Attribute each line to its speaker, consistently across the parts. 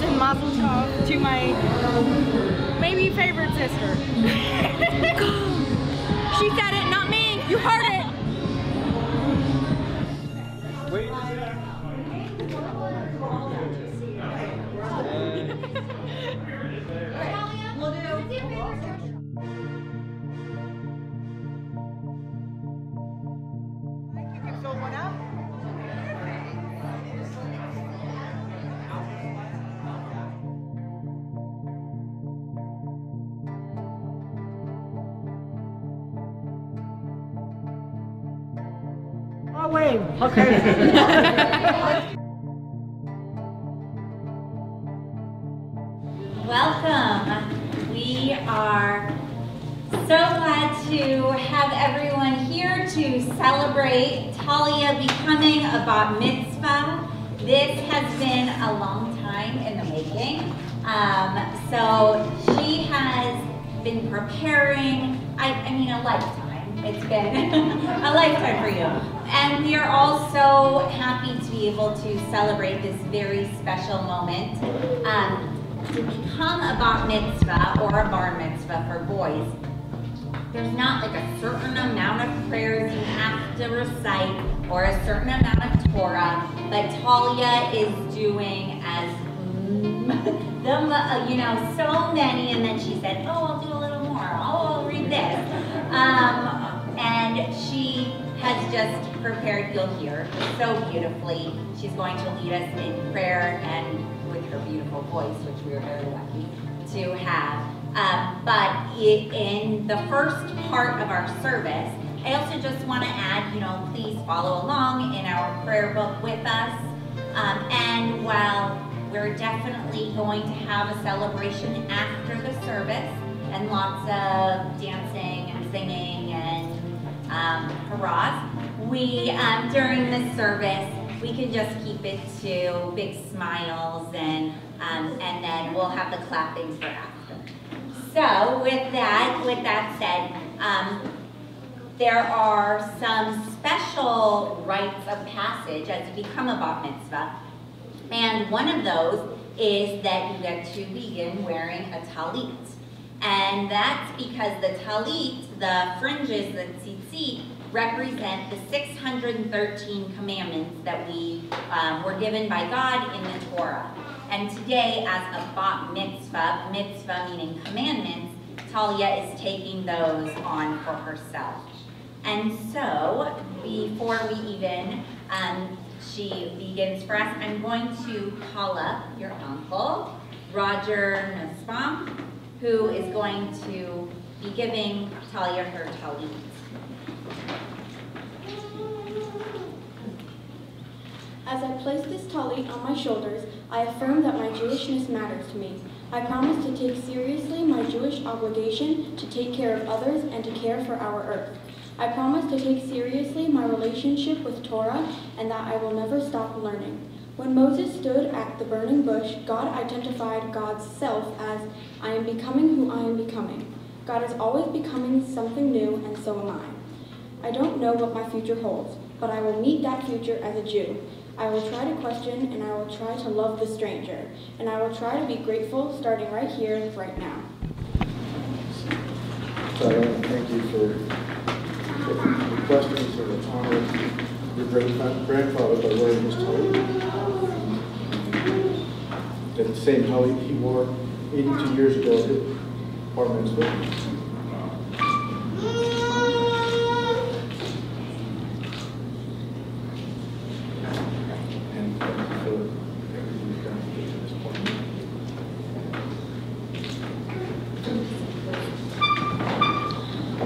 Speaker 1: and Mazel Tov to my maybe favorite sister. She said it, not me. You heard it.
Speaker 2: Wait.
Speaker 3: Oh, wait. Okay.
Speaker 4: Welcome. We are so glad to have everyone here to celebrate Talia becoming a Bat Mitzvah. This has been a long time in the making. So she has been preparing, I mean a lifetime. It's been a lifetime for you. And we are all so happy to be able to celebrate this very special moment. To become a Bat Mitzvah or a Bar Mitzvah for boys, there's not like a certain amount of prayers you have to recite or a certain amount of Torah, but Talia is doing as so many, and then she said, oh, I'll do a little more, oh, I'll read this. And she has just prepared, you'll hear, so beautifully. She's going to lead us in prayer and with her beautiful voice, which we are very lucky to have. But in the first part of our service, I also just want to add, please follow along in our prayer book with us. And while we're definitely going to have a celebration after the service and lots of dancing and singing and hurrahs, we, during this service, we can just keep it to big smiles and then we'll have the clapping for after. So with that said, there are some special rites of passage as you become a Bat Mitzvah. And one of those is that you get to begin wearing a talit. And that's because the talit, the fringes, the tzitzit, represent the 613 commandments that we were given by God in the Torah. And today, as a Bat Mitzvah, mitzvah meaning commandments, Talia is taking those on for herself. And so, before we even, she begins for us, I'm going to call up your uncle, Roger Nussbaum, who is going to be giving Talia her talit.
Speaker 5: As I place this talit on my shoulders, I affirm that my Jewishness matters to me. I promise to take seriously my Jewish obligation to take care of others and to care for our earth. I promise to take seriously my relationship with Torah and that I will never stop learning. When Moses stood at the burning bush, God identified God's self as, I am becoming who I am becoming. God is always becoming something new, and so am I. I don't know what my future holds, but I will meet that future as a Jew. I will try to question, and I will try to love the stranger, and I will try to be grateful starting right here, right now.
Speaker 2: So I want to thank you for requesting sort of honor your grandfather by wearing his talit. That the same talit he wore 82 years ago at his bar mitzvah.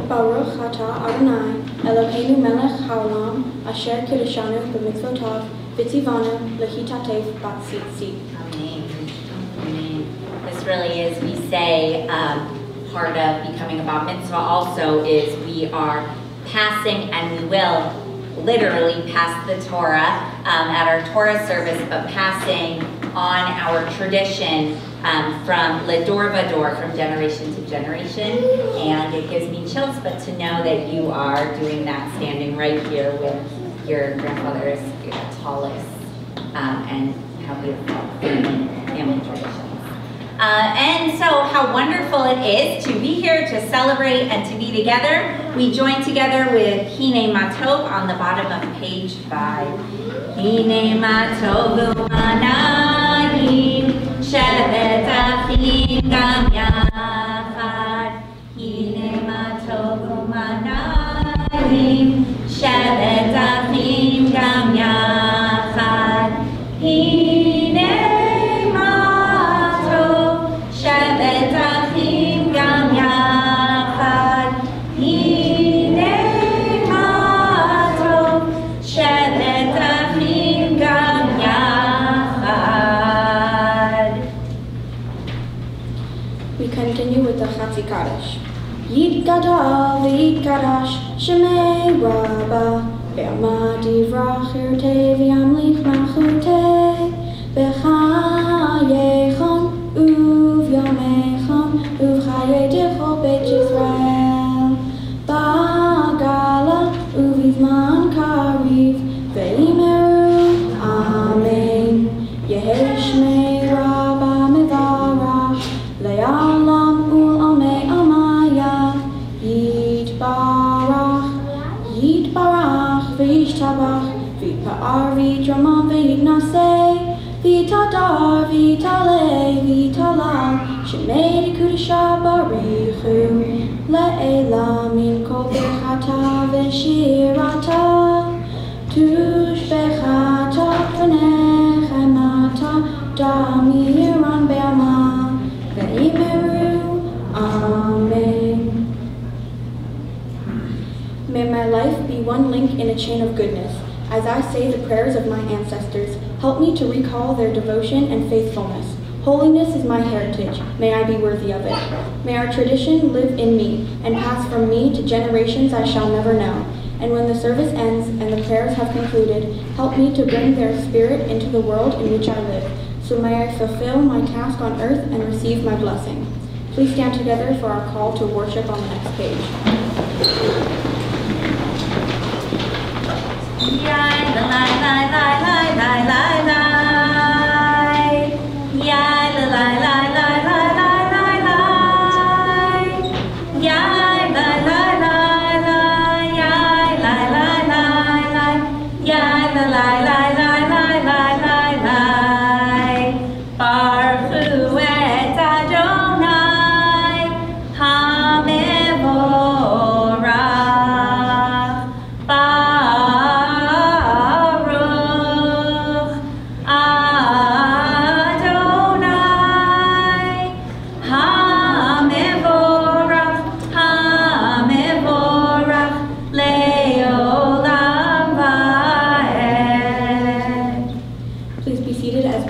Speaker 5: Baruch atah Adonai, Eloheinu melech haolam, asher kiddushanu b'mitzvotav, v'tzivanu lehitatef bat tzitzit.
Speaker 4: Amen. Amen. This really is, we say, part of becoming a Bat Mitzvah also is we are passing, and we will literally pass the Torah at our Torah service, but passing on our tradition from Ledor Vador, from generation to generation. And it gives me chills, but to know that you are doing that standing right here with your grandfather's tallest and how beautiful family tradition. And so how wonderful it is to be here, to celebrate, and to be together. We join together with Hine Matov on the bottom of page 5. Hine Matov u'manayim, shevet achim gam yachad. Hine Matov u'manayim, shevet achim gam yachad. Hine shevet achim gam yachad, hine ma tov, shevet achim gam yachad.
Speaker 5: We continue with the Chatzi Kaddish. Yitgadal v'yitgadash shemei Rabba ve'amad yivrach irtei v'yamlich malchutei b'chayechon Uv-Yomechon, Uv-Chayedecho Beit Yisrael, Ba'agala, Uv-Izman Kariv, Ve'imeru, Amen. Yehi Shmei Rabba Mevarach, Le'alam Ul-Amei Amaya, Yitbarach, Yitbarach, V'yishtabach, V'yitpa'ar, V'yitramam, V'yitnaseh, V'yitadar, V'yitaleh, V'yitalal, Shemei Dekudesha Barichu, Le'ela min kol bechata v'shirata, Tushbechata v'nechemata, Damiran be'ama, Ve'imeru, Amen. May my life be one link in a chain of goodness. As I say the prayers of my ancestors, help me to recall their devotion and faithfulness. Holiness is my heritage. May I be worthy of it. May our tradition live in me and pass from me to generations I shall never know. And when the service ends and the prayers have concluded, help me to bring their spirit into the world in which I live. So may I fulfill my task on earth and receive my blessing. Please stand together for our call to worship on the next page.
Speaker 4: Yai la la la la la la la la. Yai la la la la la la la la. Yai la la la la. Yai la la la la. Yai la la la la la la la la. Baruch et Adonai HaMevorach.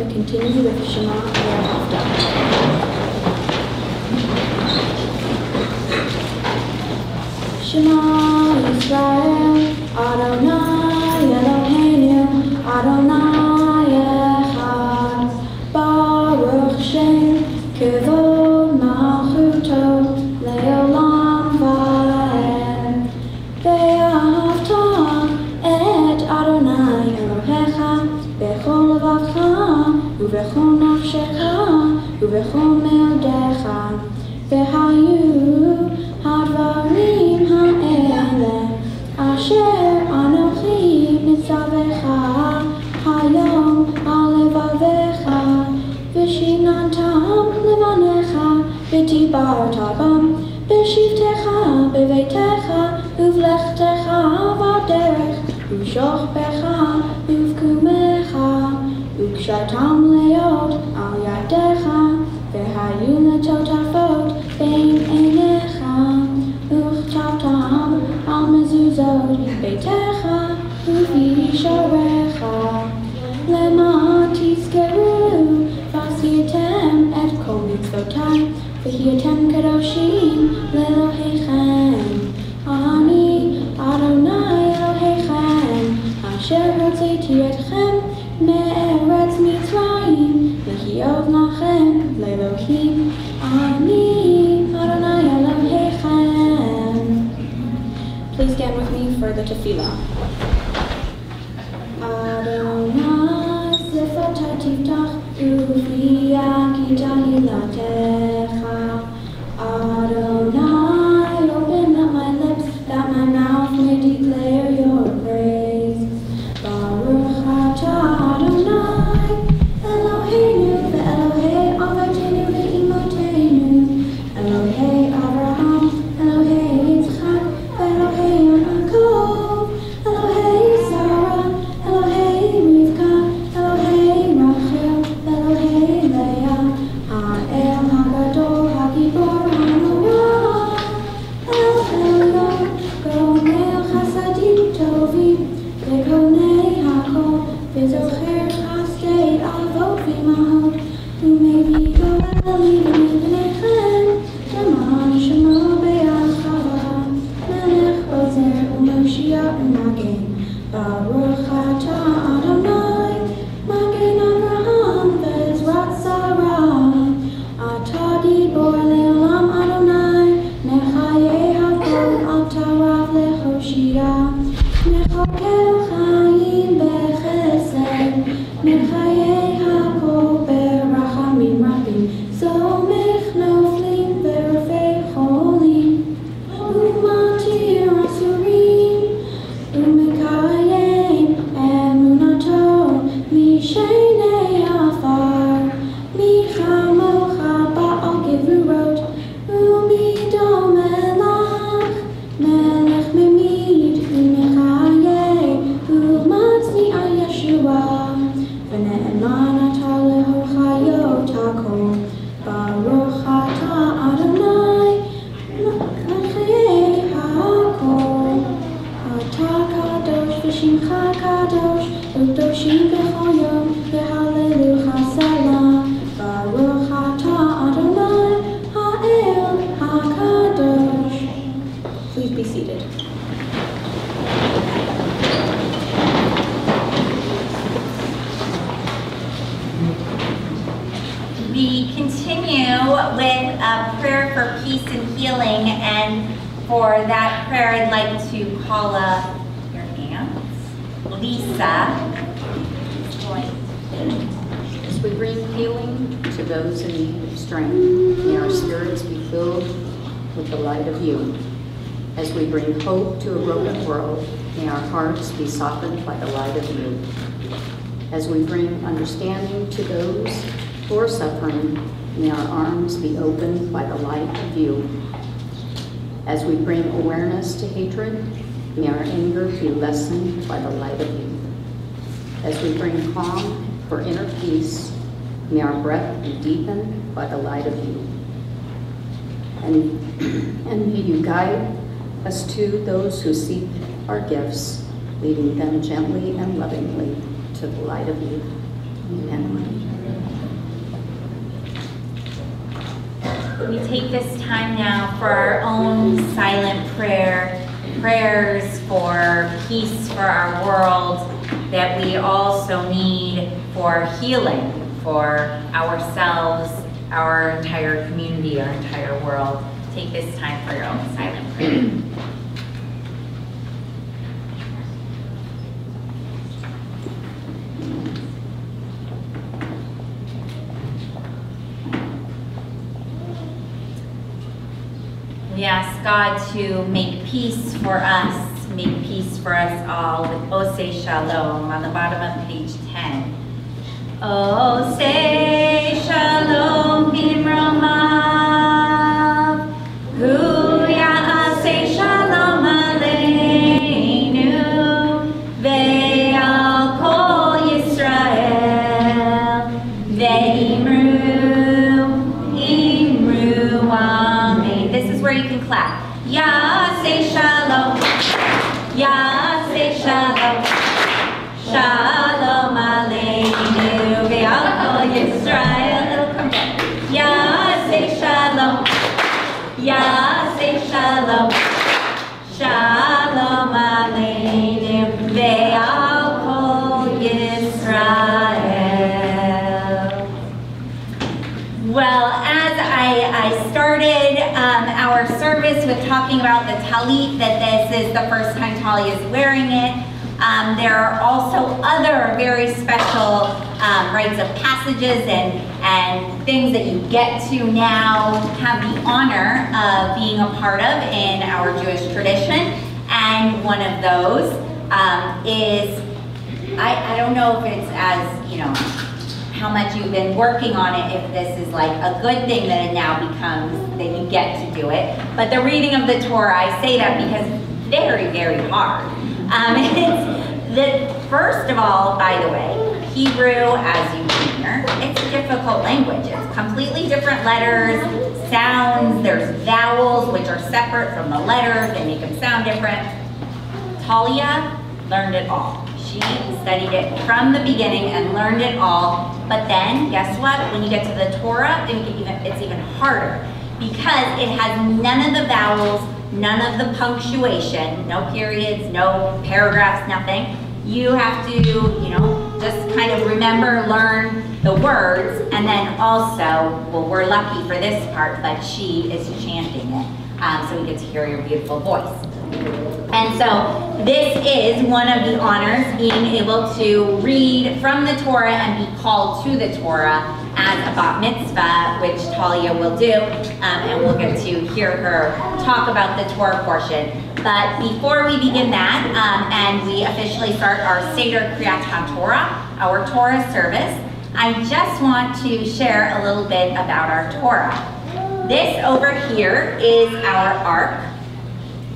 Speaker 5: Continue with Shema thereafter. Shema Yisrael, Adonai Eloheinu, Adonai Echad, Baruch Shem, Kevod Malchuto, Leolam Vaed. Ve'ahavta et Adonai Elohecha, Bechol levavcha, Uvechol nafshecha, uvechol me'odecha, v'hayu hadvarim ha'ele, asher anochi mitzavecha, hayom alevavecha, v'shinantam levanecha, v'dibarta bam, b'shivtecha, b'veitecha, uvlechtecha v'aderech, uv'shochbecha, uv'kumecha, Ukshatam leot al yadecha, vehayu letotafot bein einecha, uchtatam al mezuzot beitecha, uvisharecha, lema tizkeru, vasietem et kol mitzvotai, v'hietem kadoshim lelohechem, ani Adonai Elohechem, asher hotzeti etchem, Me'eretz Mitzrayim, Lehiov Lachem, Le'Elohim, Ani Adonai Elohechem. Please stand with me for the tefillah. Adonai Sefatai Tiftach, Uvia Kitahilate, hakol. Baruch atah Adonai melech hakol. Atah kadosh v'shimcha kadosh, u'kedoshim b'chol yom, v'hallelu salam. Baruch atah Adonai ha'el hakadosh. Please be seated.
Speaker 4: We continue with a prayer for peace and healing, and for that prayer I'd like to call up your aunt, Lisa.
Speaker 6: As we bring healing to those in need of strength, may our spirits be filled with the light of you. As we bring hope to a broken world, may our hearts be softened by the light of you. As we bring understanding to those who are suffering, may our arms be opened by the light of you. As we bring awareness to hatred, may our anger be lessened by the light of you. As we bring calm for inner peace, may our breath be deepened by the light of you. And may you guide us to those who seek our gifts, leading them gently and lovingly to the light of you. Amen.
Speaker 4: We take this time now for our own silent prayers for peace for our world, that we also need for healing for ourselves, our entire community, our entire world. Take this time for your own silent prayer. We ask God to make peace for us, make peace for us all with Oseh Shalom on the bottom of page 10. Oseh Shalom bimromav, hu ya'aseh shalom aleinu, ve'al kol Yisrael, ve'imru amen. This is where you can clap. Ya'aseh shalom, ya'aseh shalom, shalom aleinu, ve'al kol Yisrael. It'll come down. Ya'aseh shalom, ya'aseh shalom, shalom aleinu, ve'al kol Yisrael. Well, as I started our service with talking about the talit, that this is the first time Talia is wearing it. There are also other very special rites of passages and things that you get to now have the honor of being a part of in our Jewish tradition. And one of those is, I don't know if it's as, how much you've been working on it, if this is like a good thing that it now becomes, that you get to do it. But the reading of the Torah, I say that because it's very, very hard. First of all, by the way, Hebrew, as you can hear, it's a difficult language. It's completely different letters, sounds, there's vowels, which are separate from the letters, they make them sound different. Talia learned it all. She studied it from the beginning and learned it all. But then, guess what? When you get to the Torah, it's even harder because it has none of the vowels, none of the punctuation, no periods, no paragraphs, nothing. You have to, just kind of remember, learn the words, and then also, well, we're lucky for this part, but she is chanting it, so we get to hear your beautiful voice. And so this is one of the honors, being able to read from the Torah and be called to the Torah as a Bat Mitzvah, which Talia will do, and we'll get to hear her talk about the Torah portion. But before we begin that, and we officially start our Seder Kriyat HaTorah, our Torah service, I just want to share a little bit about our Torah. This over here is our ark.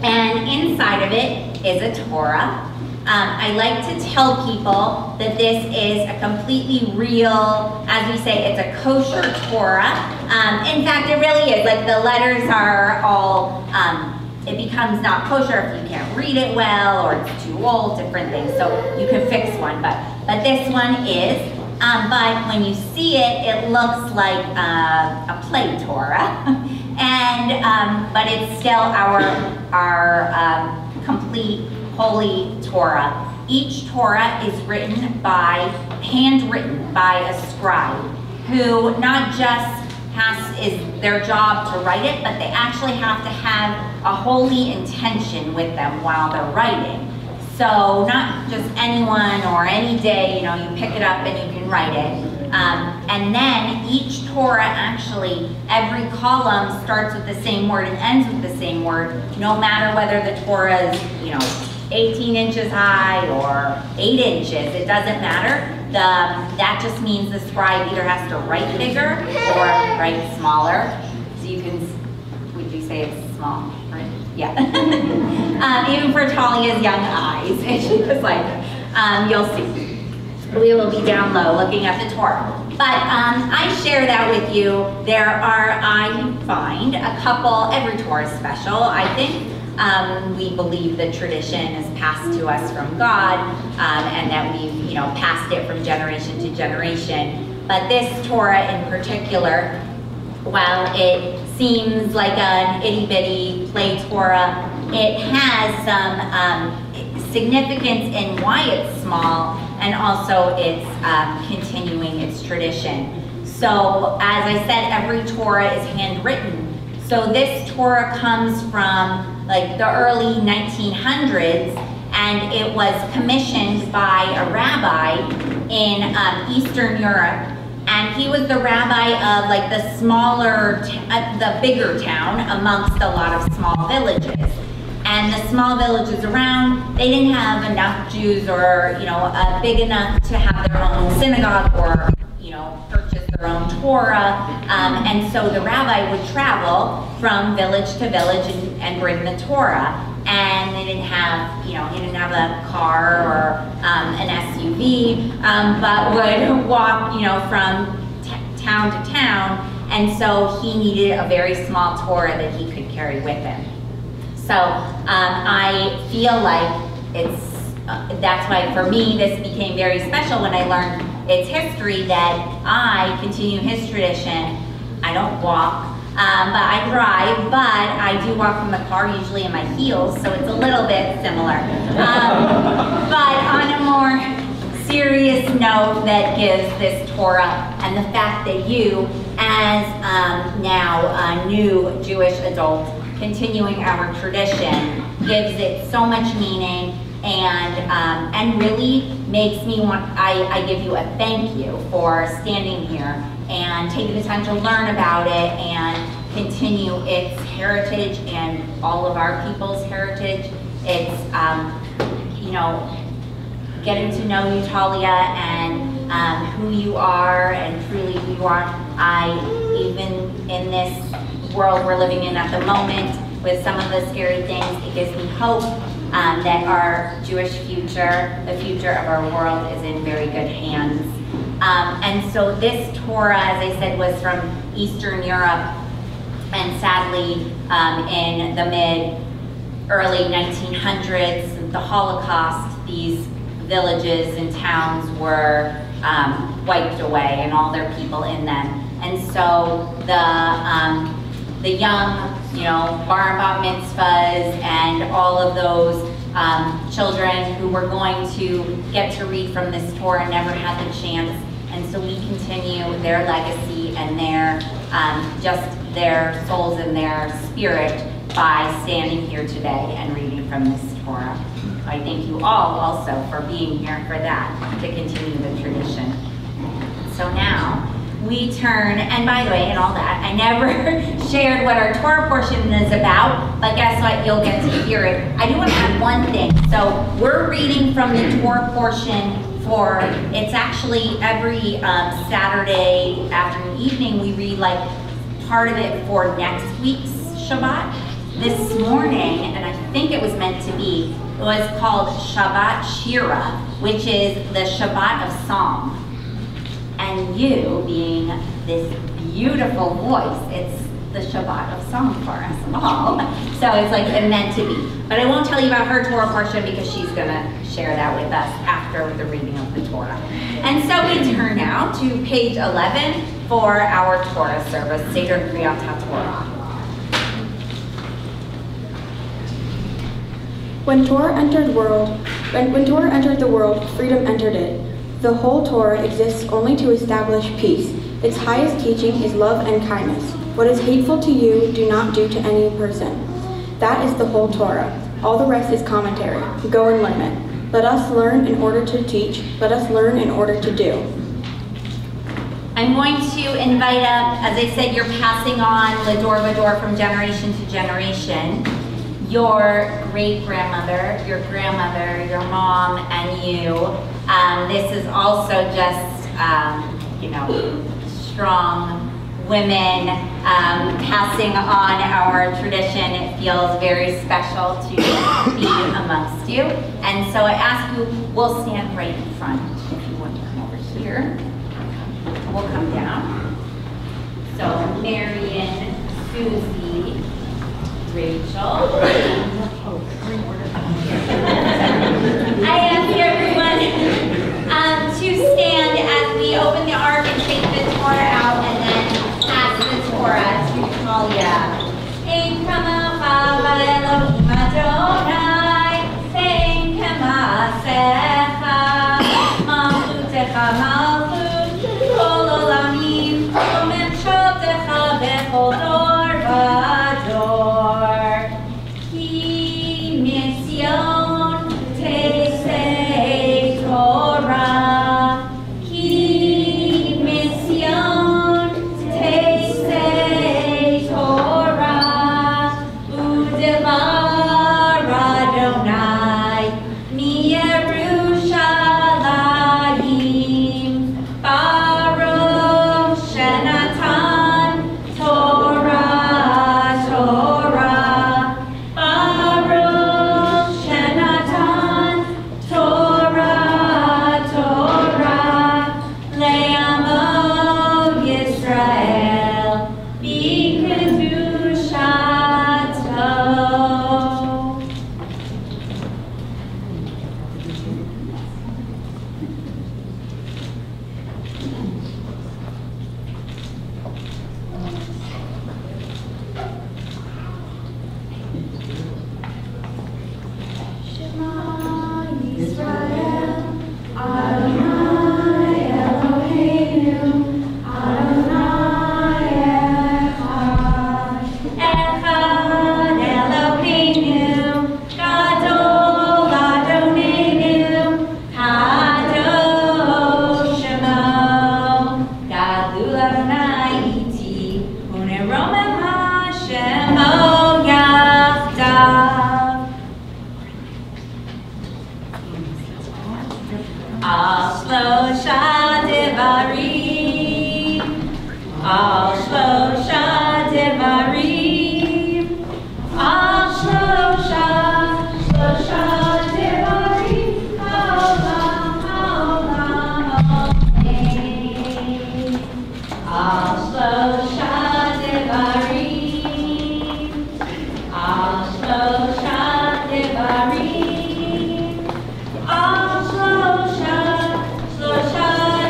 Speaker 4: And inside of it is a Torah. I like to tell people that this is a completely real, as we say, it's a kosher Torah. In fact, it really is. Like the letters are all, it becomes not kosher if you can't read it well or it's too old, different things. So you can fix one, but this one is. But when you see it, it looks like a play Torah, and but it's still our complete holy Torah. Each Torah is handwritten by a scribe, who not just is their job to write it, but they actually have to have a holy intention with them while they're writing. So not just anyone or any day, you pick it up and you can write it. And then each Torah actually, every column starts with the same word and ends with the same word, no matter whether the Torah is, 18 inches high or 8 inches, it doesn't matter. That just means the scribe either has to write bigger or write smaller. So you can, would you say it's small, right? Yeah. Even for Talia's young eyes. And she was like, you'll see. We will be down low looking at the Torah. But I share that with you. There are, I find, a couple, every Torah is special, I think. We believe the tradition is passed to us from God, and that we've, passed it from generation to generation. But this Torah in particular, while it seems like an itty-bitty play Torah, it has some significance in why it's small, and also it's continuing its tradition. So, as I said, every Torah is handwritten. So this Torah comes from like the early 1900s, and it was commissioned by a rabbi in Eastern Europe. And he was the rabbi of like the smaller, the bigger town amongst a lot of small villages. And the small villages around, they didn't have enough Jews or, big enough to have their own synagogue or, purchase their own Torah. And so the rabbi would travel from village to village and bring the Torah. And they didn't have, he didn't have a car or an SUV, but would walk, from town to town. And so he needed a very small Torah that he could carry with him. So I feel like that's why for me this became very special when I learned its history, that I continue his tradition. I don't walk, but I drive, but I do walk from the car, usually in my heels, so it's a little bit similar. But on a more serious note that gives this Torah, and the fact that you, as now a new Jewish adult, continuing our tradition, gives it so much meaning, and really makes me want, I give you a thank you for standing here and taking the time to learn about it and continue its heritage and all of our people's heritage. It's, getting to know you, Talia, and who you are and truly who you are. Even in this world we're living in at the moment, with some of the scary things, it gives me hope that our Jewish future, the future of our world, is in very good hands. And so this Torah, as I said, was from Eastern Europe, and sadly, in the early 1900s, the Holocaust, these villages and towns were wiped away, and all their people in them. And so the young, bar and bat mitzvahs and all of those children who were going to get to read from this Torah never had the chance. And so we continue their legacy and just their souls and their spirit by standing here today and reading from this Torah. I thank you all also for being here for that, to continue the tradition. So now we turn, and by the way, and all that, I never shared what our Torah portion is about, but guess what? You'll get to hear it. I do want to add one thing. So we're reading from the Torah portion it's actually every Saturday afternoon, evening, we read like part of it for next week's Shabbat. This morning, and I think it was meant to be, was called Shabbat Shira, which is the Shabbat of Song. And you, being this beautiful voice, it's the Shabbat of Song for us all. So it's like it meant to be. But I won't tell you about her Torah portion because she's going to share that with us after the reading of the Torah. And so we turn now to page 11 for our Torah service, Seder Kriyat HaTorah.
Speaker 5: When Torah entered the world, freedom entered it. The whole Torah exists only to establish peace. Its highest teaching is love and kindness. What is hateful to you, do not do to any person. That is the whole Torah. All the rest is commentary. Go and learn it. Let us learn in order to teach. Let us learn in order to do.
Speaker 4: I'm going to invite up, as I said, you're passing on Lador Vador from generation to generation. Your great-grandmother, your grandmother, your mom, and you. This is also just, strong women passing on our tradition. It feels very special to be amongst you. And so I ask you, we'll stand right in front. If you want to come over here, we'll come down. So Marion, Susie, Rachel. I ask everyone to stand as we open the ark and take the Torah out and then pass the Torah to Talia. Ein kamacha Elohim Adonai, ein kamasecha, malchutecha malchut, kol olamim, umemshotecha bechol dor vador. Ki misyon teisei Torah, ki misyon teisei Torah, udevar Adonai mi Yerushalayim, Baruch shenatan Torah, Torah, Baruch shenatan Torah, Torah, le'amo Yisrael, b'kedushato. Shema Yisrael, Adonai Eloheinu, Adonai Echad. Echad Eloheinu, Gadol Adonenu, Kadosh Shemo, Gadol Adonai iti, uneromem Hashemo yachdav. Al shlosha devarim, al shlosha devarim, al shlosha devarim, haolam omein. Al shlosha devarim, al shlosha devarim, al shlosha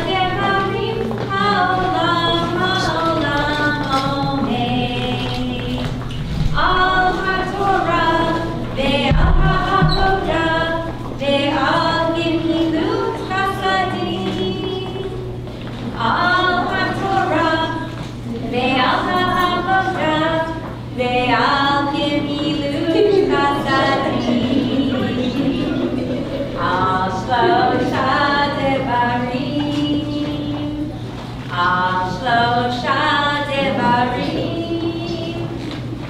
Speaker 4: devarim, haolam omein. Al haTorah ve'al ha'avodah ve'al gemilut chasadim. Al haTorah ve'al ha'avodah ve'al gemilut chasadim. Al shlosha devarim, al shlosha devarim,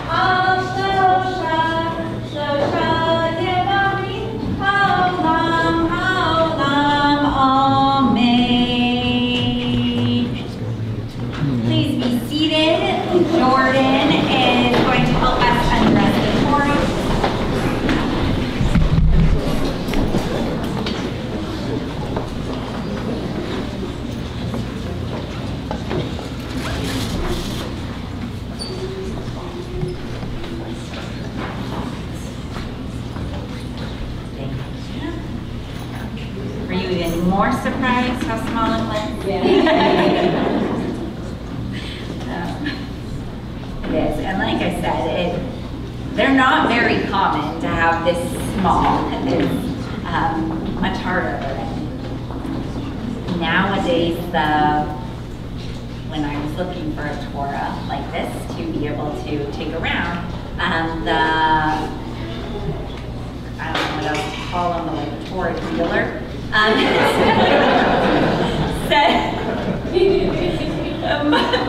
Speaker 4: al shlosha devarim, haolam omein. Please be seated. Jordan is going to help us undress the Torah. more surprised how small it was? Yeah. It is, and like I said, they're not very common to have this small. It's much harder. Nowadays, when I was looking for a Torah like this to be able to take around, I don't know what else to call them, but like a Torah dealer,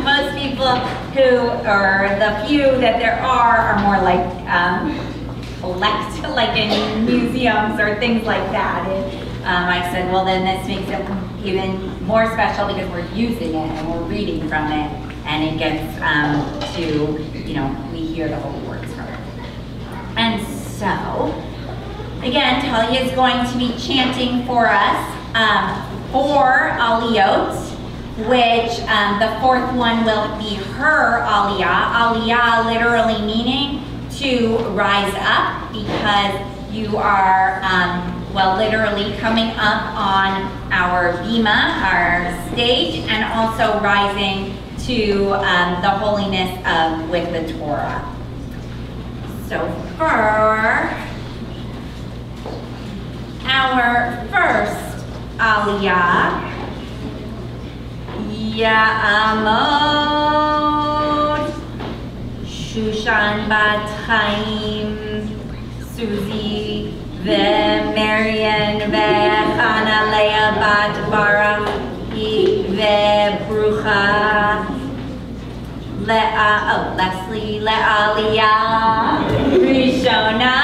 Speaker 4: most people who, or the few that there are more like collect, like in museums or things like that. I said, well, then this makes it even more special because we're using it and we're reading from it, and it gets to, we hear the holy words from it. And so, again, Talia is going to be chanting for us 4 aliyot, which the 4th one will be her aliyah. Aliyah literally meaning to rise up, because you are, literally coming up on our bima, our stage, and also rising to the holiness with the Torah. So for our first aliyah, Ya'amod Shushan Bat Chaim, Susie Marian Chana Leah Bat Barak Brucha Leslie Le'aliyah Rishona.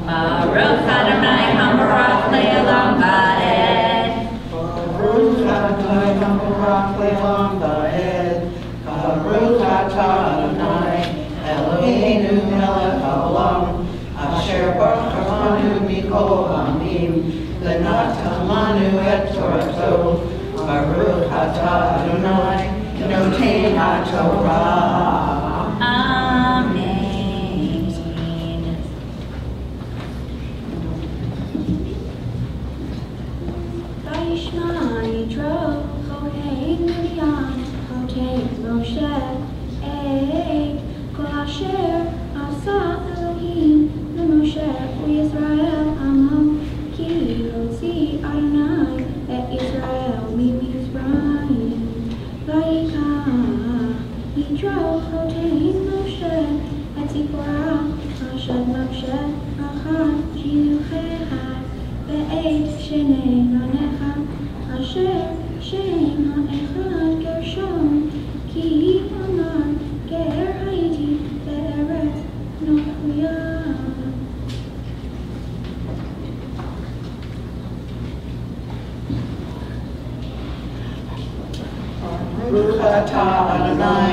Speaker 4: Baruch Adonai Hambarach Le'olam Va'ed.
Speaker 7: Baruch Adonai Hambarach Le'olam Va'ed. Baruch Adonai Eloheinu melech haolam, asher barakanu mikol hamim, v'natalanu et Torato. Baruch Adonai noten haTorah.
Speaker 4: Amen.
Speaker 5: Vayishma Yitro, Chotein Miriam, Chotein Moshe, Kol asher asa Elohim leMoshe uYisrael amo, ki hotzi Adonai et Yisrael miMitzrayim. Vayikach Yitro, Chotein Moshe, et Zipporah, Asher Moshe, Achad Shiluchecha, ve'et Shnei Banecha, Asher Shem ha'echad Gershon, ki amar ger hayiti be'eretz nochuyah.
Speaker 7: Baruch atah Adonai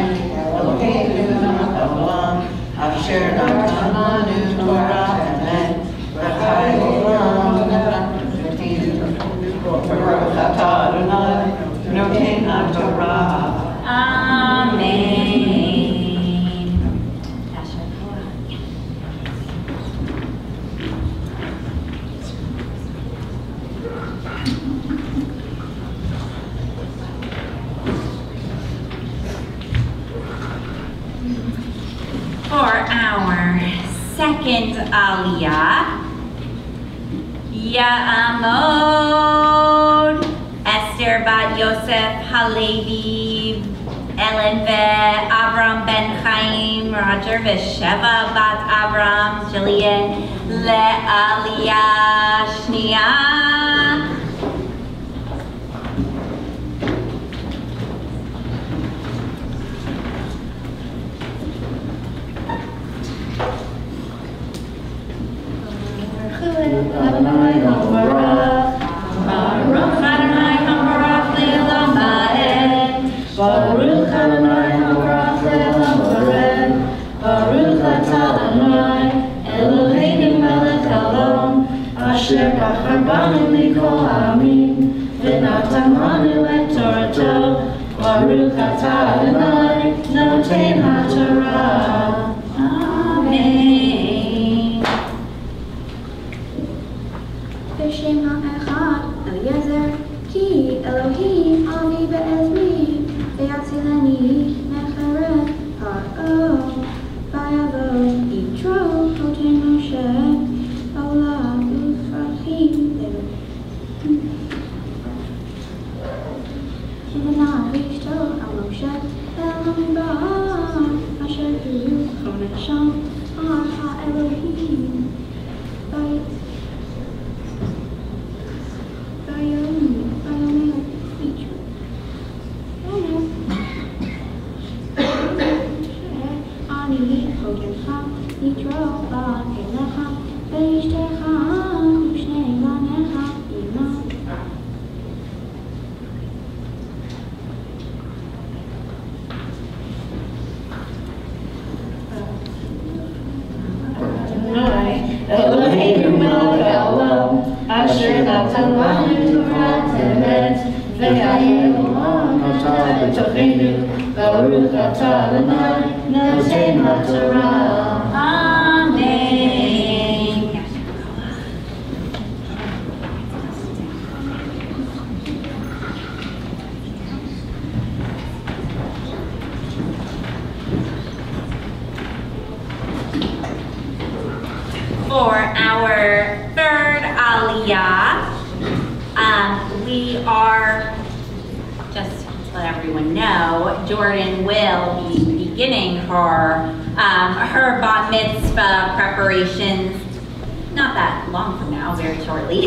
Speaker 7: Eloheinu melech haolam, asher natalanu Torah emet, v'chai olam Baruch atah Adonai noten haTorah.
Speaker 4: Amen. For our second aliyah, Ya'amod Esther Bat Yosef Halevi, Ellen Avram Ben Chaim, Roger Sheva Bat Avram, Jillian Le'aliyah Shniah.
Speaker 7: Adonai Hambarach,
Speaker 4: Baruch Adonai Hambarach Le'olam Va'ed.
Speaker 7: אשר בחר בנו מכל העמים, ונתן לנו את תורתו. ברוך אתה אדוני נותן התורה. אמן.
Speaker 5: בשם האחד אליעזר, כי אלוהים אבי בעזרי, ויצילני מחרב פרעה, ויבוא יתרו חותן משה, עולה ופרחים ונער אשתו על משה, במדבר, אשר הוא חונן שם על האלוהים.
Speaker 7: אלוהינו מלך העולם, אשר נתן לנו תורת אמת, והחיינו אתה בתוכנו, ברוך אתה אדוני נותן התורה.
Speaker 4: Amen. For our third Aliyah, we are, just to let everyone know, Jordan will be beginning her Bat Mitzvah preparations, not that long from now, very shortly,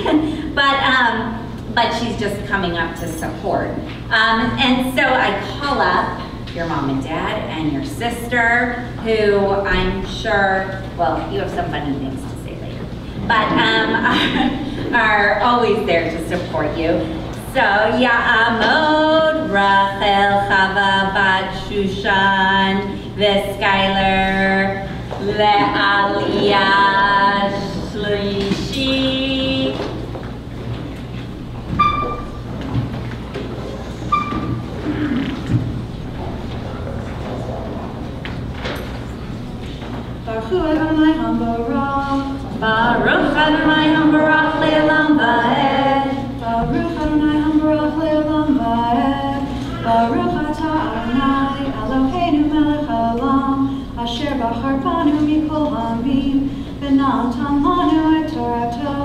Speaker 4: but she's just coming up to support. And so I call up your mom and dad and your sister, who I'm sure, well, you have some funny things to say later, but are always there to support you. So, Ya'amod, Rachel, Chava, Bat Shushan, V'Skyler, Le'aliyah, Shlishi.
Speaker 7: Baruch Adonai Hambarach,
Speaker 4: Baruch Adonai Hambarach Le'olam Va'ed.
Speaker 7: Baruch Adonai Hambarach Le'olam Va'ed. Baruch Ata Adonai Eloheinu melech haolam, asher bachar banu mikol ha'amim, v'natan lanu et torato.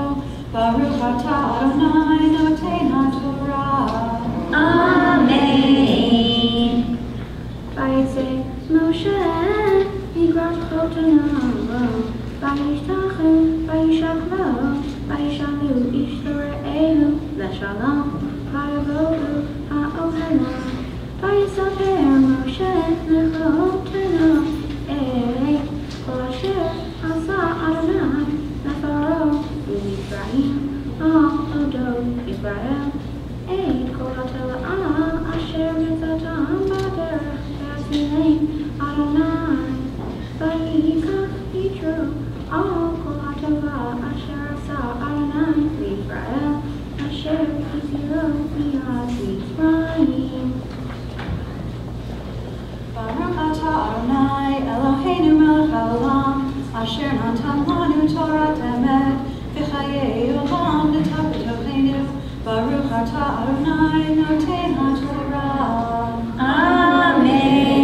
Speaker 7: Baruch Ata Adonai noten haTorah.
Speaker 4: Amen.
Speaker 5: Vayetze Moshe migrat chotanav, vayishtachu, vayishachlo, vayishalu ish l're'ehu l'shalom, vayavodu ha'ohela, vayisaper Moshe l'chotanav, kol asher asa Adonai leFaro u'Yisrael, odo Yisrael, kol ha'tela'ah asher mitzatam b'derech v'asilem Adonai, vayikach yitro all kol ha'tova asher asa Adonai l'Yisrael, asher hiziro miyad Mitzrayim.
Speaker 7: Baruch Ata Adonai Eloheinu melech haolam, asher natan lanu Torat emet, v'chayei olam nitah b'tochenu. Baruch Ata Adonai noten haTorah.
Speaker 4: Amen.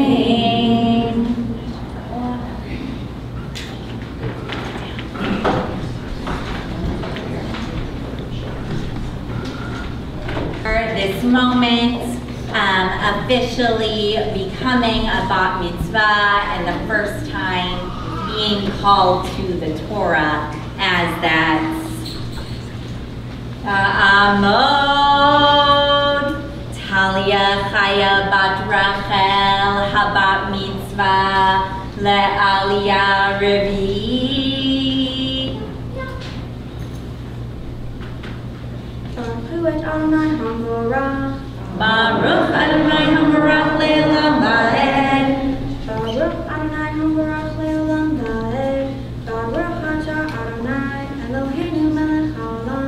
Speaker 4: This moment, officially becoming a Bat Mitzvah and the first time being called to the Torah as that Amod, Talia Chaya Bat Rachel, Habat Mitzvah, Le'aliyah Revi.
Speaker 5: Baruch Adonai Hambarach,
Speaker 4: Baruch Adonai Hambarach Le'olam Va'ed.
Speaker 5: Baruch Adonai Hambarach Le'olam Va'ed. Baruch Ata Adonai Eloheinu melech haolam,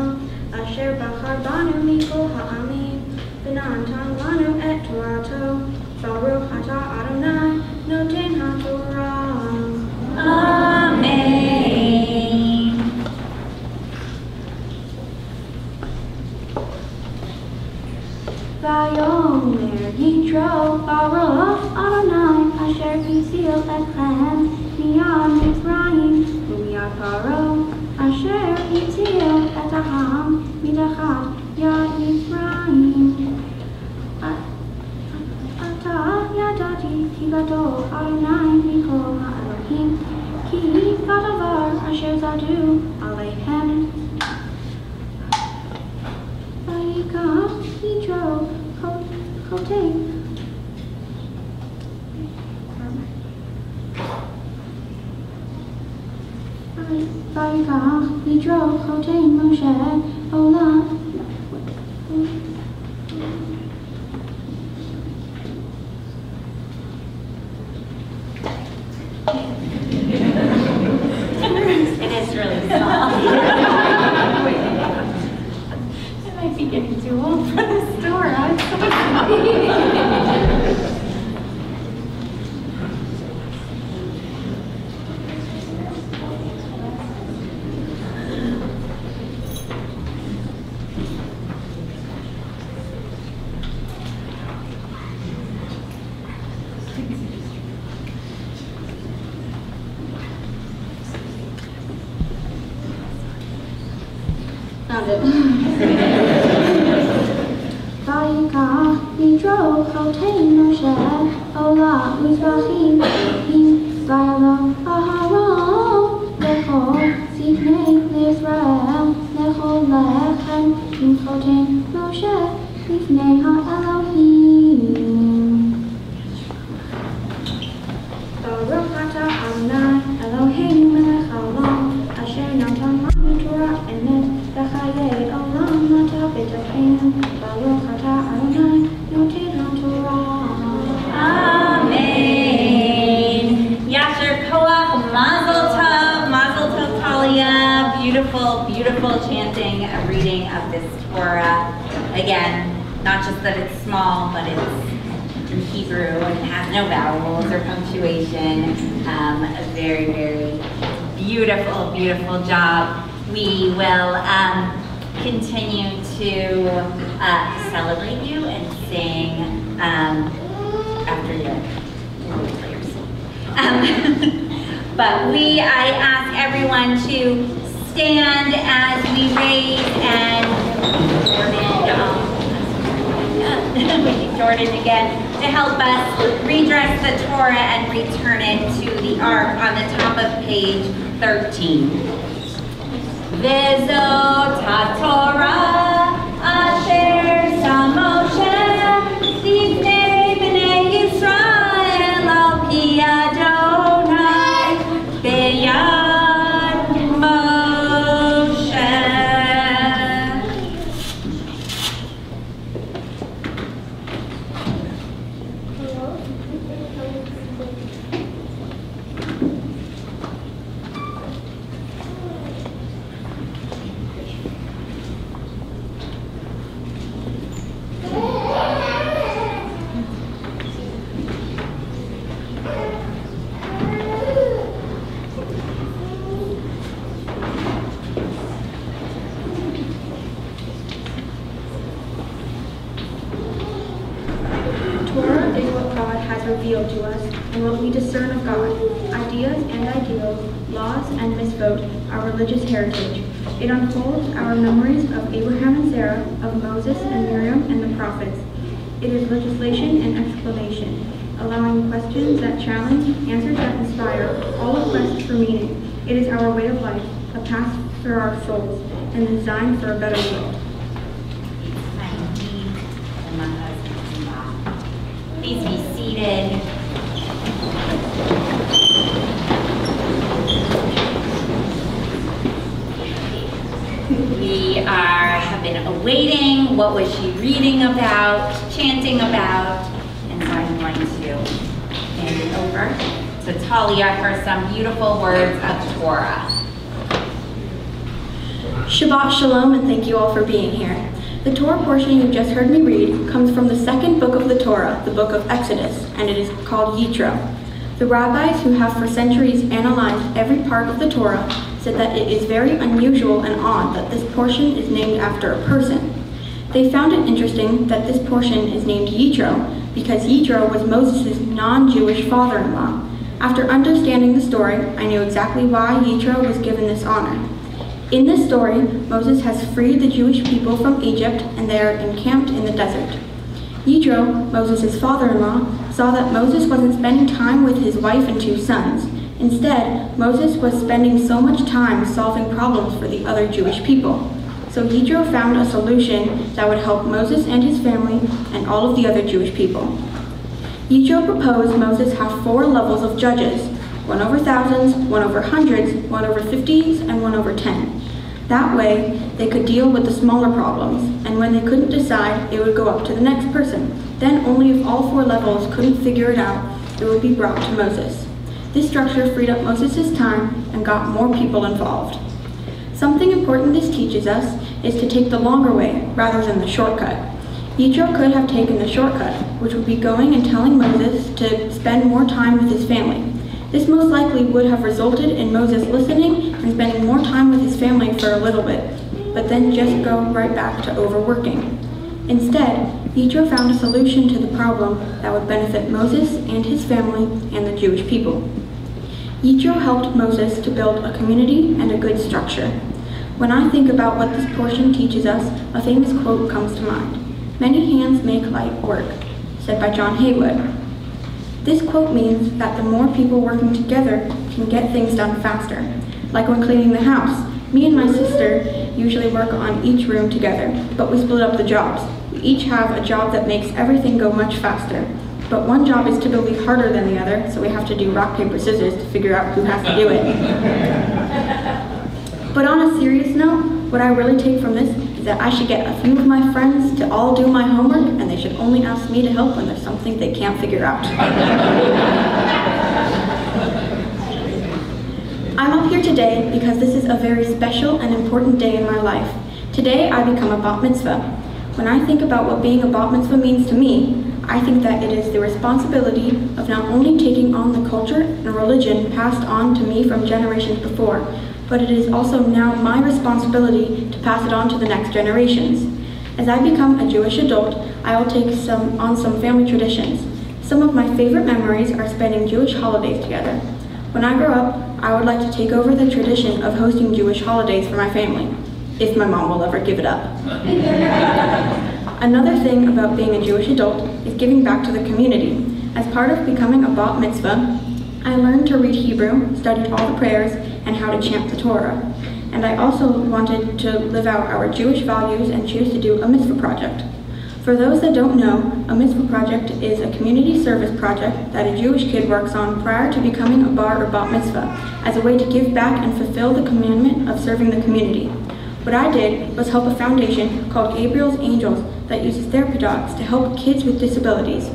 Speaker 5: asher zadu aleihem. Vayikach Yitro chotein. Vayikach Yitro chotein Moshe olam.
Speaker 4: It is really small.
Speaker 5: I might be getting too old for this store. I'm so found it. Vayikach Yitro chotein Moshe olam mizrachim vayalo aharon lechol zivnei Yisrael lechol lechem im chotein Moshe lifnei ha'Elohim. Baruch atah Adonai Eloheinu melech haolam asher natan lanu Torah emet v'chayei olam nata b'tocheinu. Baruch atah Adonai noten haTorah.
Speaker 4: Amen. Yasher Koach, Mazel Tov, Talia. Beautiful, beautiful chanting, a reading of this Torah. Again, not just that it's small, but it's in Hebrew and it has no vowels or punctuation. A very, very beautiful, beautiful job. We will continue to celebrate you and sing after your prayers. But I ask everyone to stand as we raise and Jordan again to help us redress the Torah and return it to the ark on the top of page 13. Vezot HaTorah asher sam Moshe lifnei bnei Yisrael al pi Adonai beyad Moshe.
Speaker 5: Torah is what God has revealed to us and what we discern of God. Ideas and ideals, laws and mitzvot, our religious heritage. It unfolds our memories of Abraham and Sarah, of Moses and Miriam and the prophets. It is legislation and explanation, allowing questions that challenge, answers that inspire, all a quest for meaning. It is our way of life, a path for our souls, and designed for a better world.
Speaker 4: Please be seated. We have been awaiting what was she reading about, chanting about, and so I'm going to hand it over to Talia for some beautiful words of Torah.
Speaker 5: Shabbat Shalom, and thank you all for being here. The Torah portion you just heard me read comes from the second book of the Torah, the book of Exodus, and it is called Yitro. The rabbis who have for centuries analyzed every part of the Torah said that it is very unusual and odd that this portion is named after a person. They found it interesting that this portion is named Yitro because Yitro was Moses' non-Jewish father-in-law. After understanding the story, I knew exactly why Yitro was given this honor. In this story, Moses has freed the Jewish people from Egypt and they are encamped in the desert. Yitro, Moses' father-in-law, saw that Moses wasn't spending time with his wife and two sons. Instead, Moses was spending so much time solving problems for the other Jewish people. So Yitro found a solution that would help Moses and his family and all of the other Jewish people. Yitro proposed Moses have 4 levels of judges, 1 over thousands, 1 over hundreds, 1 over 50s, and 1 over 10. That way, they could deal with the smaller problems, and when they couldn't decide, it would go up to the next person. Then only if all 4 levels couldn't figure it out, it would be brought to Moses. This structure freed up Moses' time and got more people involved. Something important this teaches us is to take the longer way rather than the shortcut. Yitro could have taken the shortcut, which would be going and telling Moses to spend more time with his family. This most likely would have resulted in Moses listening and spending more time with his family for a little bit, but then just go right back to overworking. Instead, Yitro found a solution to the problem that would benefit Moses and his family and the Jewish people. Yitro helped Moses to build a community and a good structure. When I think about what this portion teaches us, a famous quote comes to mind. "Many hands make light work," said by John Haywood. This quote means that the more people working together can get things done faster. Like when cleaning the house, me and my sister usually work on each room together, but we split up the jobs. We each have a job that makes everything go much faster. But one job is typically harder than the other, so we have to do rock, paper, scissors to figure out who has to do it. But on a serious note, what I really take from this is that I should get a few of my friends to all do my homework, and they should only ask me to help when there's something they can't figure out. I'm up here today because this is a very special and important day in my life. Today I become a Bat Mitzvah. When I think about what being a Bat Mitzvah means to me, I think that it is the responsibility of not only taking on the culture and religion passed on to me from generations before, but it is also now my responsibility to pass it on to the next generations. As I become a Jewish adult, I will take on some family traditions. Some of my favorite memories are spending Jewish holidays together. When I grow up, I would like to take over the tradition of hosting Jewish holidays for my family, if my mom will ever give it up. Another thing about being a Jewish adult is giving back to the community. As part of becoming a Bat Mitzvah, I learned to read Hebrew, studied all the prayers, and how to chant the Torah. And I also wanted to live out our Jewish values and choose to do a mitzvah project. For those that don't know, a mitzvah project is a community service project that a Jewish kid works on prior to becoming a bar or bat mitzvah, as a way to give back and fulfill the commandment of serving the community. What I did was help a foundation called Gabriel's Angels that uses therapy dogs to help kids with disabilities.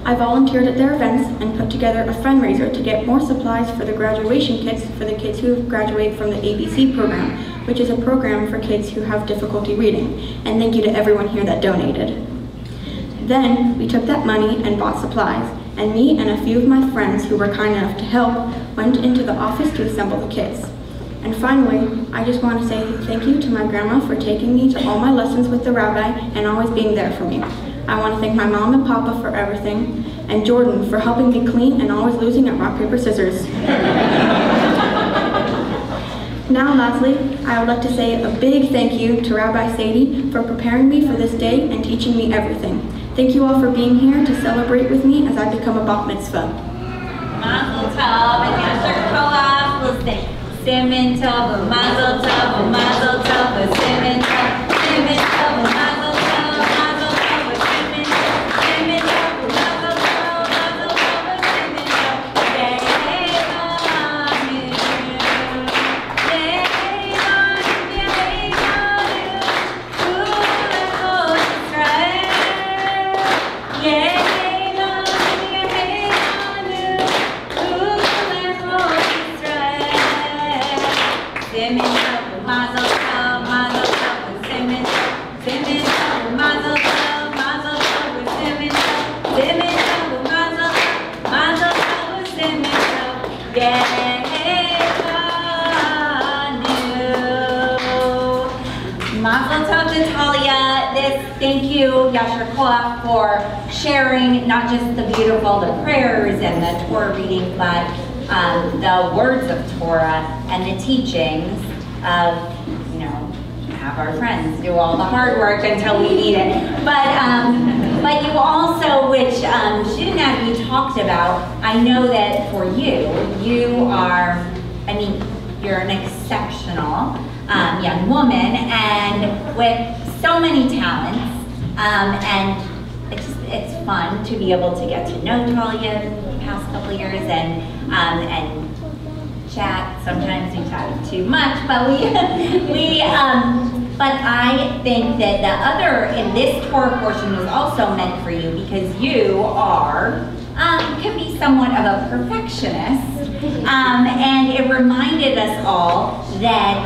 Speaker 5: I volunteered at their events and put together a fundraiser to get more supplies for the graduation kits for the kids who graduate from the ABC program, which is a program for kids who have difficulty reading. And thank you to everyone here that donated. Then we took that money and bought supplies, and me and a few of my friends who were kind enough to help went into the office to assemble the kits. And finally, I just want to say thank you to my grandma for taking me to all my lessons with the rabbi and always being there for me. I want to thank my mom and papa for everything, and Jordan for helping me clean and always losing at rock, paper, scissors. Now lastly, I would like to say a big thank you to Rabbi Sadie for preparing me for this day and teaching me everything. Thank you all for being here to celebrate with me as I become a Bat Mitzvah.
Speaker 4: Mazel Tov and Yasher Koach. We'll sing Siman Tov, Mazel Tov, Mazel Tov, Siman Tov, Siman Tov, Mazel Tov, Mazel Tov, Siman Tov, Siman Tov, Mazel Tov, Mazel Tov, Siman Tov. Mazel Tov to Talia. Thank you, Yasher Koach, for sharing not just the prayers and the Torah reading, but the words of Torah and the teachings of, have our friends do all the hard work until we need it. But you also, which she didn't have you talked about, I know that for you, you are, I mean, you're an exceptional young woman and with so many talents, and it's fun to be able to get to know Talia the past couple of years and chat. Sometimes we chat too much, but but I think that the other in this Torah portion was also meant for you because you are can be somewhat of a perfectionist, and it reminded us all that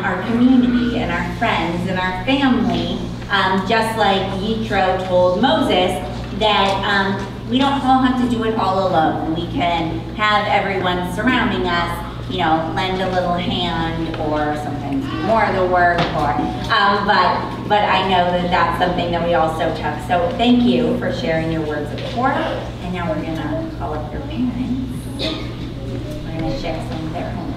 Speaker 4: our community and our friends and our family, just like Yitro told Moses, that we don't all have to do it all alone. We can have everyone surrounding us, you know, lend a little hand or sometimes do more of the work, or, but I know that that's something that we also took. So thank you for sharing your words of Torah. And now we're gonna call up your parents. We're gonna share some of their homework.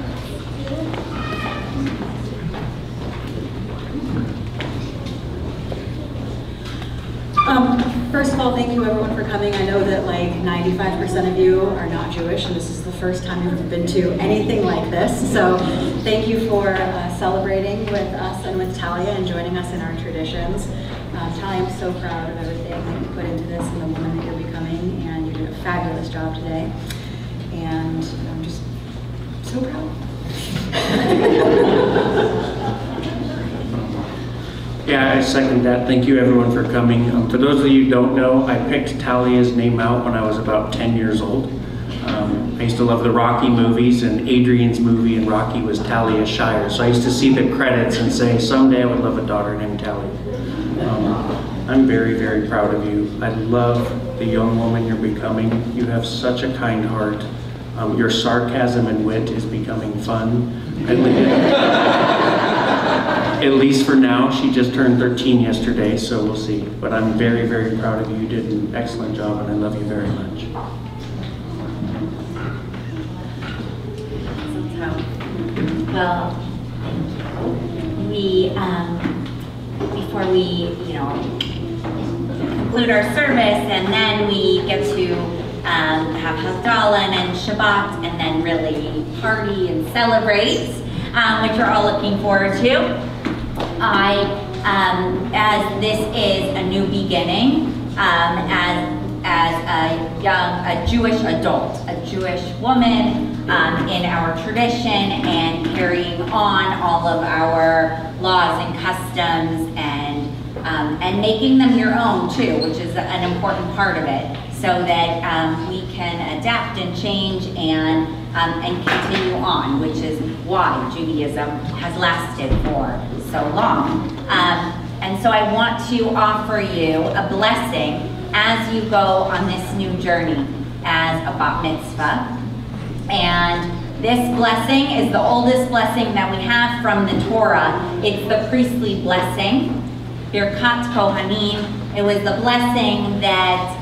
Speaker 7: First of all, thank you everyone for coming. I know that like 95% of you are not Jewish, and this is the first time you've ever been to anything like this. So thank you for celebrating with us and with Talia and joining us in our traditions. Talia, I'm so proud of everything that you put into this and the woman that you're becoming, and you did a fabulous job today. And I'm just so proud.
Speaker 8: Yeah, I second that. Thank you everyone for coming. For those of you who don't know, I picked Talia's name out when I was about 10 years old. I used to love the Rocky movies, and Adrian's movie in Rocky was Talia Shire. So I used to see the credits and say, someday I would love a daughter named Talia. I'm very, very proud of you. I love the young woman you're becoming. You have such a kind heart. Your sarcasm and wit is becoming fun. At least for now. She just turned 13 yesterday, so we'll see. But I'm very, very proud of you. You did an excellent job, and I love you very much.
Speaker 4: Well, we, before we, conclude our service, and then we get to have Havdalah and then Shabbat, and then really party and celebrate, which we're all looking forward to. As this is a new beginning, as a Jewish adult, a Jewish woman in our tradition, and carrying on all of our laws and customs, and making them your own too, which is an important part of it, so that we can adapt and change and continue on, which is why Judaism has lasted for so long. And so I want to offer you a blessing as you go on this new journey as a Bat Mitzvah. And this blessing is the oldest blessing that we have from the Torah. It's the priestly blessing, Birkat Kohanim. It was the blessing that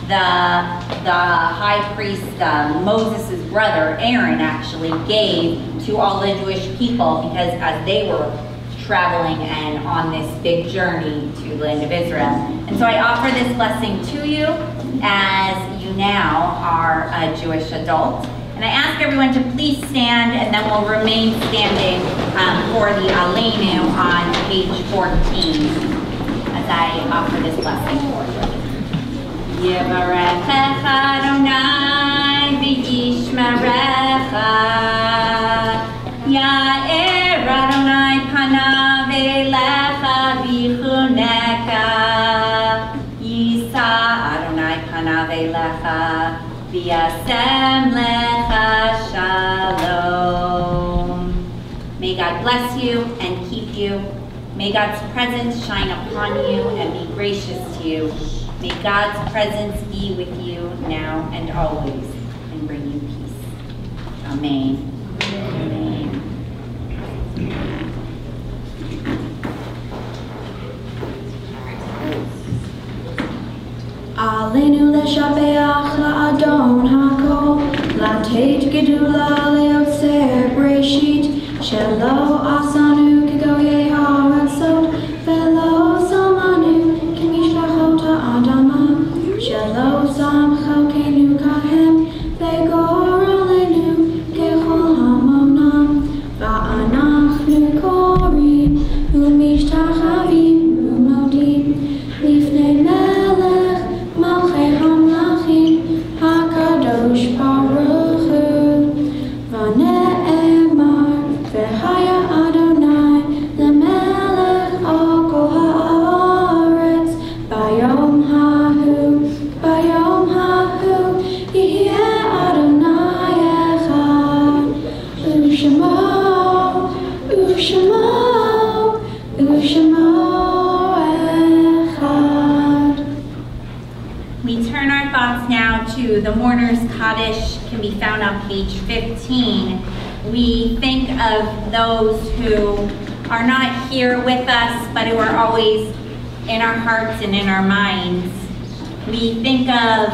Speaker 4: the high priest, Moses' brother, Aaron, actually gave to all the Jewish people, because as they were traveling and on this big journey to the land of Israel. And so I offer this blessing to you as you now are a Jewish adult. And I ask everyone to please stand, and then we'll remain standing for the Aleinu on page 14 as I offer this blessing for you. Yevarechecha Adonai v'yishmerecha, Ya'er Adonai panav elecha v'chuneka, Yisa Adonai panav elecha v'yasem lecha shalom. May God bless you and keep you. May God's presence shine upon you and be gracious to you. May God's presence be with you now and always and bring you peace. Amen. Amen.
Speaker 5: Aleinu leshabeach la'adon hakol, lateit gedula leotzer breshit, shelo asanu kegoyei haaretz
Speaker 4: to the Mourner's Kaddish, can be found on page 15. We think of those who are not here with us, but who are always in our hearts and in our minds. We think of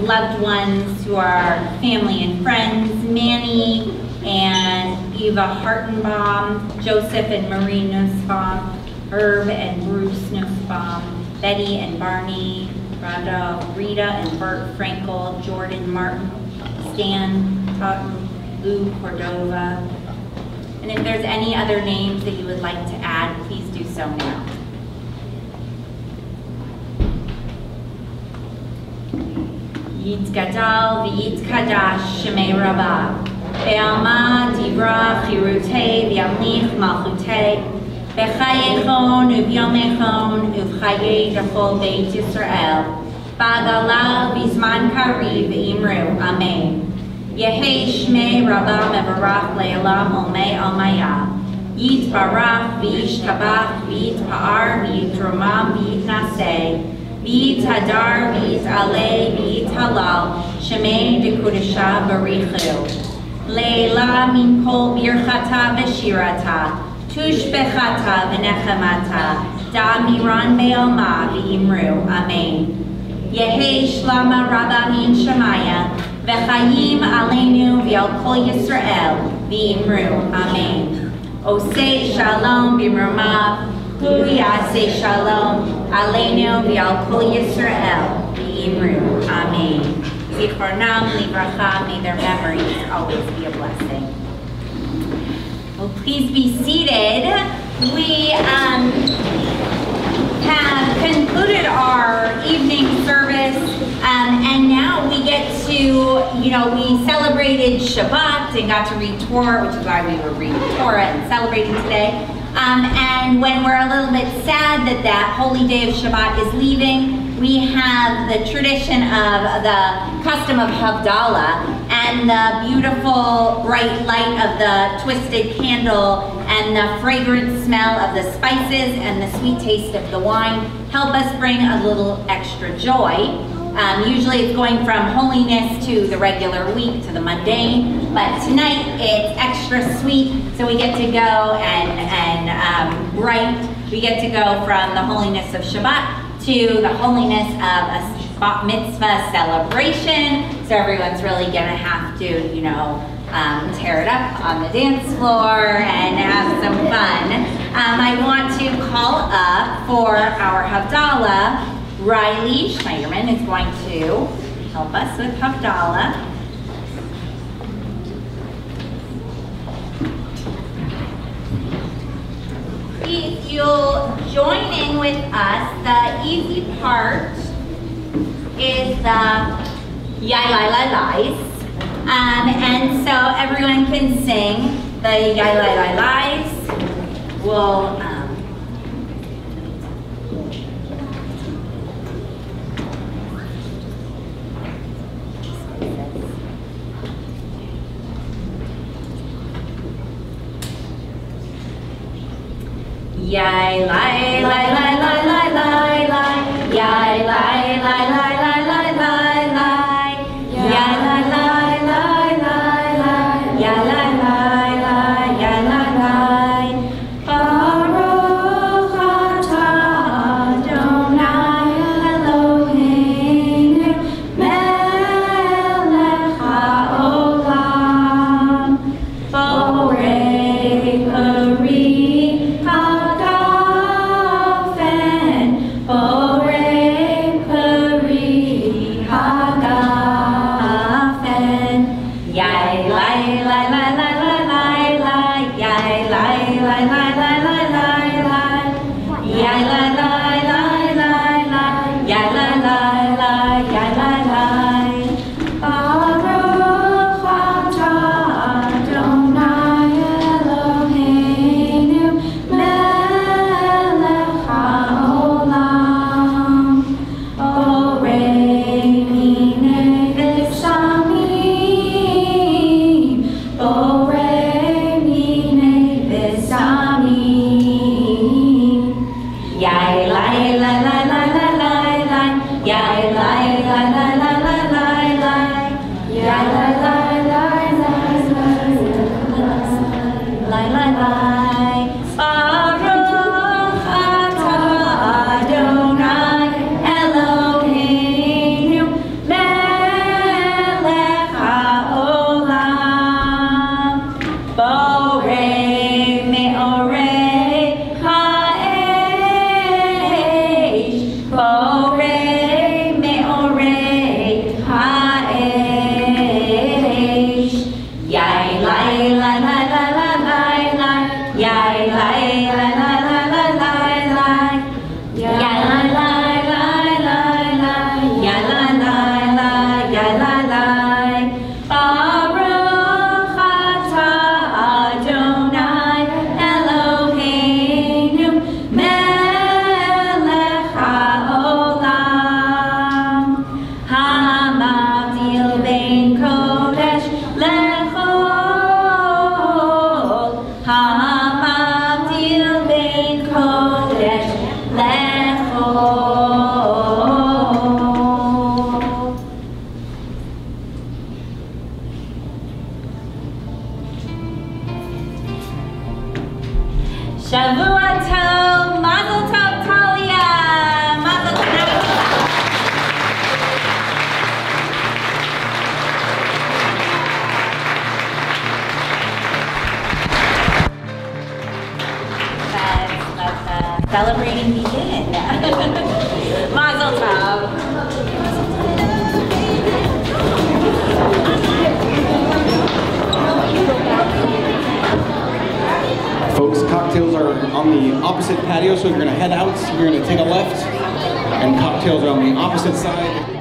Speaker 4: loved ones who are family and friends, Manny and Eva Hartenbaum, Joseph and Marie Nussbaum, Herb and Bruce Nussbaum, Betty and Barney, Rita and Bert Frankel, Jordan Martin, Stan Totten, Lou Cordova. And if there's any other names that you would like to add, please do so now. Yitz Gadal v'Yitz Kadash Shemei Rabbah Be'alma Divra Chirutei V'Yamlich Malchutei B'Chayechon U'Vyomechon U'Chayei Dechol Beit Yisrael Ba'Gala V'Zman Kariv Imru Amen Yehei Shmei Rabbah Mevarach Le'elam Olmei Almaya Yit Barach V'Yish Tabach V'Yit Pa'ar V'Yit Romam V'Yit Naseh V'Yit Hadar V'Yit Alei V'Yit Halal Shemei Dekudesha Barichu Leila Min Kol Birchata V'Shirata Tushbechata V'Nechemata Da'amiran Be'alma V'Imru Amen Yehei Shlama Rabba Min Shemaya V'Chayim Aleinu V'Al Kol Yisrael V'Imru Amen Osei Shalom B'Mrumav Hu Yaseh Shalom Aleinu V'Al Kol Yisrael V'Imru Amen Zichronam Livracha, may their memories always be a blessing. Well, please be seated. We have concluded our evening service, and now we get to, we celebrated Shabbat and got to read Torah, which is why we were reading Torah and celebrating today. And when we're a little bit sad that that holy day of Shabbat is leaving, we have the tradition of the custom of Havdalah and the beautiful bright light of the twisted candle and the fragrant smell of the spices and the sweet taste of the wine help us bring a little extra joy. Usually it's going from holiness to the regular week to the mundane, but tonight it's extra sweet, so we get to go and bright. We get to go from the holiness of Shabbat to the holiness of a Bat Mitzvah celebration. So everyone's really gonna have to, tear it up on the dance floor and have some fun. I want to call up for our Havdalah. Riley Schmeierman is going to help us with Havdalah. If you'll join in with us, the easy part is the Yai Lai Lai Lais. And so everyone can sing the Yai Lai Lai Lais. We'll Yai lai lai lai lai lai lai lai, yai lai lai lai lai lai lai lai, yai lai lai lai lai lai, yai lai lai lai, yai lai lai. Baruch atah Adonai Eloheinu melech haolam, borei pari. Borei me'orei ha'esh. Borei me'orei ha'esh. Yai lai la la la la la la. Yai lai la la la la la la. Yai la la la la la. Yai la la la. Yai la la. Baruch atah Adonai Eloheinu melech haolam hamavdil bein kodesh lechol hamavdil bein kodesh lechol. Shavua Tov, Mazel Tov, Talia, Mazel Tov. Let the celebrating begin. Mazel Tov.
Speaker 9: Folks, cocktails are on the opposite patio, so you're going to head out, you're going to take a left, and cocktails are on the opposite side.